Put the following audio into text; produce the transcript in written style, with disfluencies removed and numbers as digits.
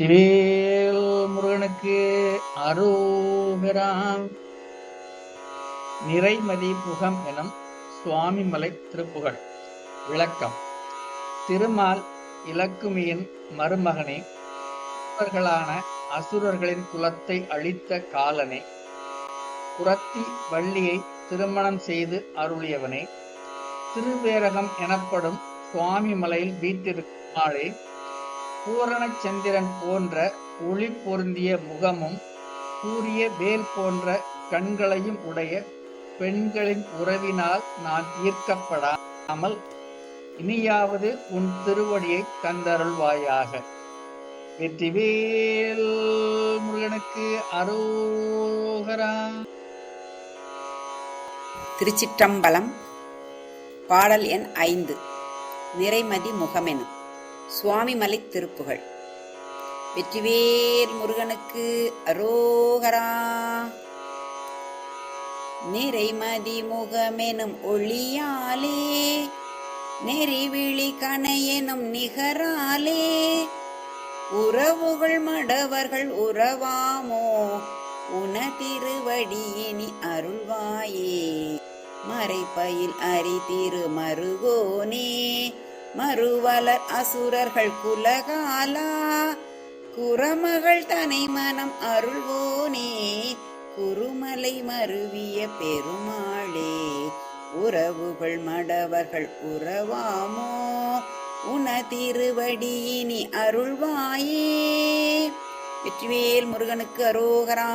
வெற்றிவேல் முருகனுக்கு அரோகராம். நிறைமதி புகம் எனும் சுவாமிமலை திருப்புகழ். விளக்கம். திருமால் இலக்குமியின் மருமகனே, அவர்களான அசுரர்களின் குலத்தை அழித்த காலனே, குரத்தி வள்ளியை திருமணம் செய்து அருளியவனே, திருவேரகம் எனப்படும் சுவாமிமலையில் வீற்றிருக்குமாளே, பூரணச் சந்திரன் போன்ற ஒளி பொருந்திய முகமும் கூரிய வேல் போன்ற கண்களையும் உடைய பெண்களின் உறவினால் நான் ஈர்க்கப்படாமல் இனியாவது உன் திருவடியை தந்தருள்வாயாக. வெற்றிவேல் முருகனுக்கு அரோகரா. திருச்சிற்றம்பலம். பாடல் எண் 5. நிறைமதி முகமெனும் சுவாமிமலை திருப்புகழ். வெற்றிவேல் முருகனுக்கு அரோகரா. நிறைமதி முகமெனும் ஒளியாலே, நெறிவிழி கணையெனும் நிகராலே, உறவுகள் மடவர்கள் உறவாமோ உன திருவடியினி அருள்வாயே. மறைப்பயில் அரிதிரு மருகோனே, மறுவலர் அசுரர்கள் குலகாலா, குரமகள் தனை மனம் அருள்வோனே, குருமலை மருவிய பெருமாளே. உறவுகள் மடவர்கள் உறவாமோ உன திருவடியினி அருள்வாயே. வெற்றிவேல் முருகனுக்கு அரோகரா.